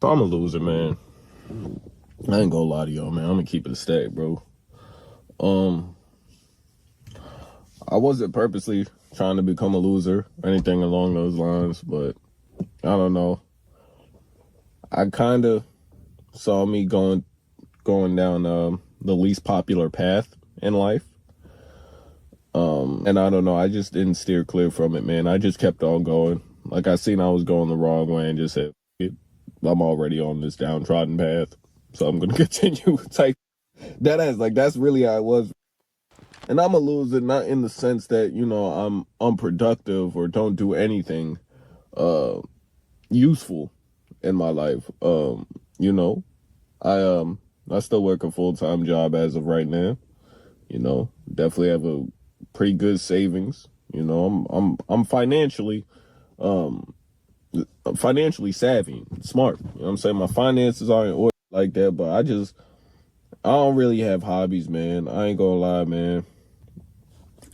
So I'm a loser, man. I ain't gonna lie to y'all, man. I'm gonna keep it a stack, bro. Um, I wasn't purposely trying to become a loser or anything along those lines, but I don't know. I kind of saw me going down the least popular path in life. And I don't know. I just didn't steer clear from it, man. I just kept on going. Like I seen I was going the wrong way and just said, I'm already on this downtrodden path, so I'm gonna continue. Type that as like that's really how it was. And I'm a loser, not in the sense that I'm unproductive or don't do anything uh useful in my life. You know, I still work a full-time job as of right now. Definitely have a pretty good savings. I'm um financially savvy, smart. You know what I'm saying? My finances aren't in order like that, but I don't really have hobbies, man. I ain't gonna lie, man.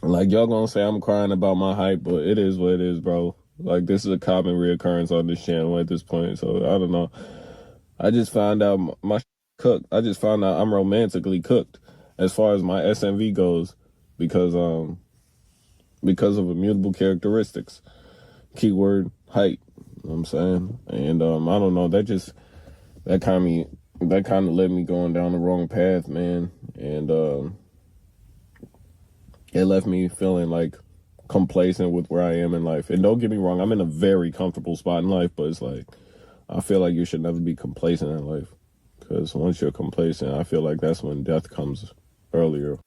Like, y'all gonna say I'm crying about my height, but it is what it is, bro. Like, this is a common reoccurrence on this channel at this point, so I don't know. I just found out my cooked. I just found out I'm romantically cooked as far as my SMV goes because of immutable characteristics. Keyword height. You know what I'm saying? And I don't know, that kind of led me going down the wrong path, man. And it left me feeling like complacent with where I am in life. And don't get me wrong, I'm in a very comfortable spot in life, but it's like I feel like you should never be complacent in life, because once you're complacent, I feel like that's when death comes earlier.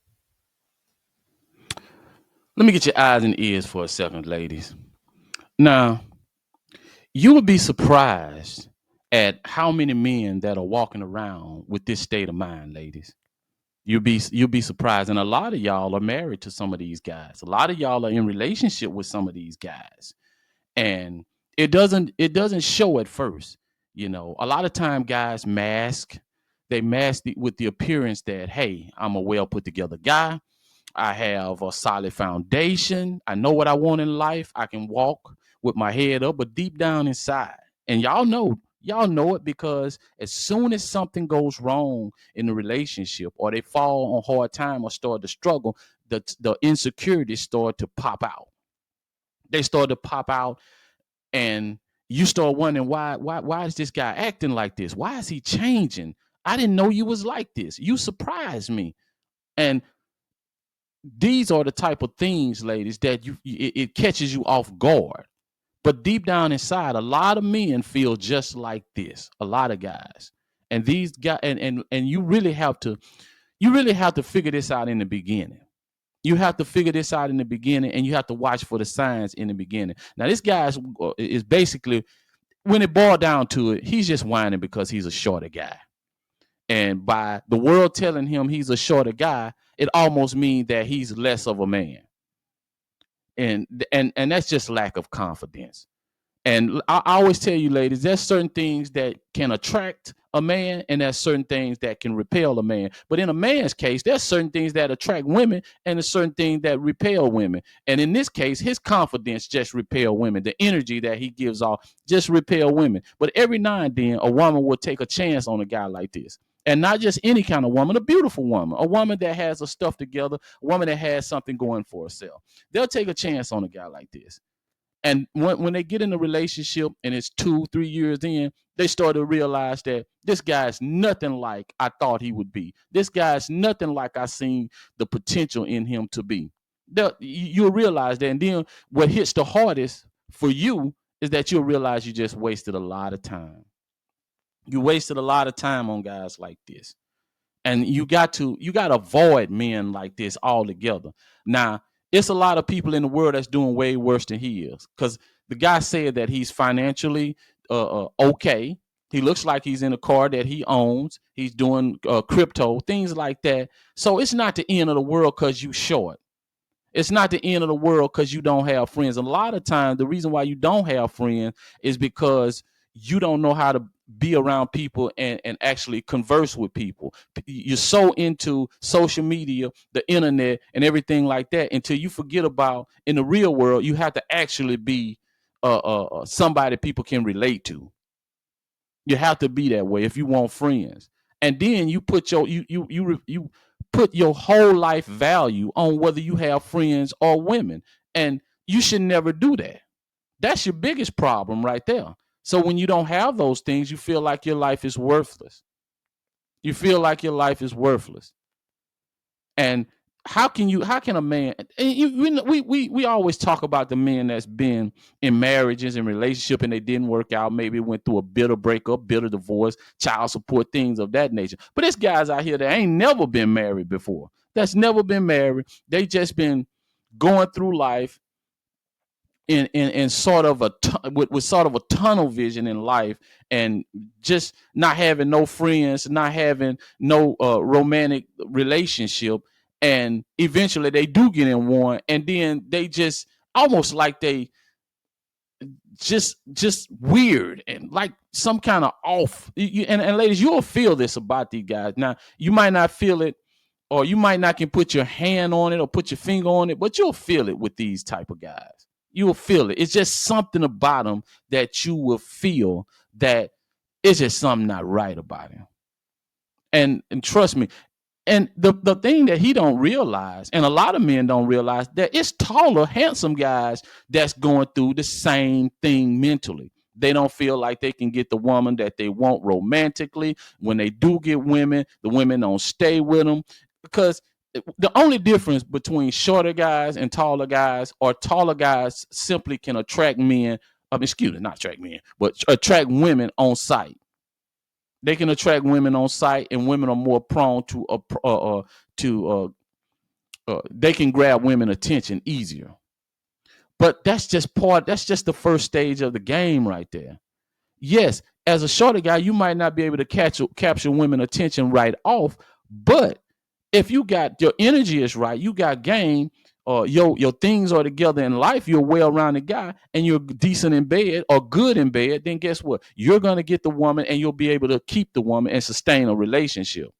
Let me get your eyes and ears for a second, ladies. Now, you would be surprised at how many men that are walking around with this state of mind, ladies. You'll be surprised, and a lot of y'all are married to some of these guys. A lot of y'all are in relationship with some of these guys, and it doesn't show at first. A lot of time guys mask. They mask with the appearance that, hey, I'm a well put together guy. I have a solid foundation. I know what I want in life. I can walk with my head up, but deep down inside, and y'all know it, because as soon as something goes wrong in the relationship, or they fall on hard time or start to struggle, the insecurities start to pop out. They start to pop out, and you start wondering, why is this guy acting like this? Why is he changing? I didn't know you was like this. You surprised me. And these are the type of things, ladies, that it catches you off guard. But deep down inside, a lot of men feel just like this. A lot of guys, and these guys, and you really have to figure this out in the beginning. You have to figure this out in the beginning, and you have to watch for the signs in the beginning. Now, this guy is basically, when it boiled down to it, he's just whining because he's a shorter guy. And by the world telling him he's a shorter guy, it almost means that he's less of a man. And that's just lack of confidence. And I always tell you, ladies, there's certain things that can attract a man, and there's certain things that can repel a man. But in a man's case, there's certain things that attract women, and there's certain things that repel women. And in this case, his confidence just repel women. The energy that he gives off just repel women. But every now and then, a woman will take a chance on a guy like this. And not just any kind of woman, a beautiful woman, a woman that has her stuff together, a woman that has something going for herself. They'll take a chance on a guy like this. And when they get in a relationship and it's 2 3 years in, they start to realize that this guy is nothing like I thought he would be. This guy is nothing like I seen the potential in him to be. You'll realize that. And then what hits the hardest for you is that you'll realize you just wasted a lot of time. You wasted a lot of time on guys like this. And you got to avoid men like this altogether. Now, it's a lot of people in the world that's doing way worse than he is, because the guy said that he's financially okay. He looks like he's in a car that he owns. He's doing crypto, things like that. So it's not the end of the world because you short. It's not the end of the world because you don't have friends. A lot of times, the reason why you don't have friends is because you don't know how to be around people and actually converse with people. You're so into social media, the internet, and everything like that, until you forget about, in the real world, you have to actually be somebody people can relate to. You have to be that way if you want friends. And then you put you put your whole life value on whether you have friends or women. And you should never do that. That's your biggest problem right there. So when you don't have those things, you feel like your life is worthless. You feel like your life is worthless. And how can a man, we always talk about the men that's been in marriages and relationship and they didn't work out, maybe went through a bitter breakup, bitter divorce, child support, things of that nature. But there's guys out here that ain't never been married before, that's never been married. They just been going through life in sort of with sort of a tunnel vision in life, and just not having no friends, not having no romantic relationship, and eventually they do get in one, and then they just almost like they just weird and like some kind of off. And ladies, you'll feel this about these guys. Now you might not feel it, or you might not can put your hand on it or put your finger on it, but you'll feel it with these type of guys. You will feel it. It's just something about them that you will feel that it's just something not right about him. And trust me, and the thing that he don't realize, and a lot of men don't realize, that it's taller, handsome guys that's going through the same thing mentally. They don't feel like they can get the woman that they want romantically. When they do get women, the women don't stay with them, because the only difference between shorter guys and taller guys, or taller guys simply can attract men. Excuse me, not attract men, but attract women on sight. They can attract women on sight, and women are more prone to they can grab women attention easier. But that's just part. That's just the first stage of the game right there. Yes, as a shorter guy, you might not be able to capture women attention right off, but if you got your energy is right, you got game, or your things are together in life, you're a well-rounded guy, and you're decent in bed or good in bed, then guess what? You're gonna get the woman, and you'll be able to keep the woman and sustain a relationship.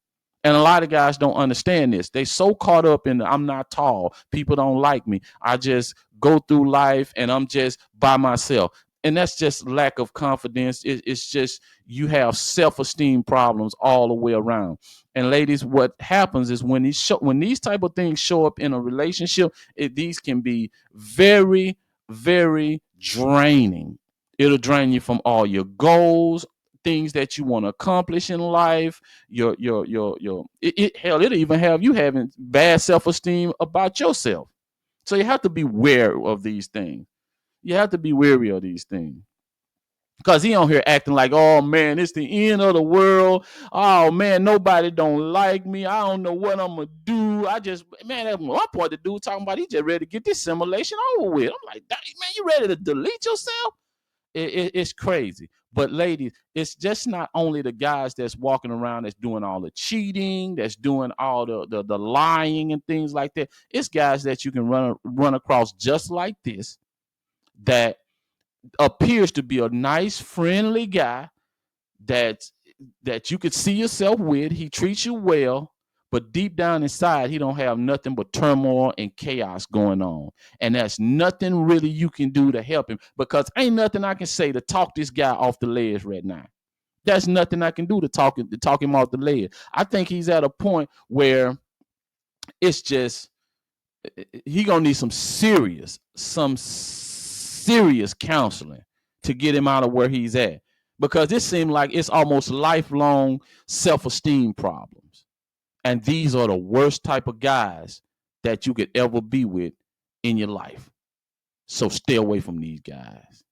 And a lot of guys don't understand this. They so caught up in the, I'm not tall, people don't like me, I just go through life and I'm just by myself. And that's just lack of confidence. It's just you have self-esteem problems all the way around. And ladies, what happens is when these type of things show up in a relationship, these can be very, very draining. It'll drain you from all your goals, things that you want to accomplish in life. Hell, it'll even have you having bad self-esteem about yourself. So you have to be wary of these things. You have to be wary of these things. Because he on here acting like, oh man, it's the end of the world. Oh man, nobody don't like me. I don't know what I'm gonna do. I just, man, at one point the dude talking about he just ready to get this simulation over with. I'm like, man, you ready to delete yourself? It's crazy. But ladies, it's just not only the guys that's walking around that's doing all the cheating, that's doing all the lying and things like that. It's guys that you can run across just like this, that appears to be a nice, friendly guy that that you could see yourself with. He treats you well, but deep down inside, he don't have nothing but turmoil and chaos going on. And that's nothing really you can do to help him, because ain't nothing I can say to talk this guy off the ledge right now. That's nothing I can do to talk him off the ledge. I think he's at a point where it's just he gonna need some serious counseling to get him out of where he's at, because it seems like it's almost lifelong self-esteem problems, and these are the worst type of guys that you could ever be with in your life. So stay away from these guys.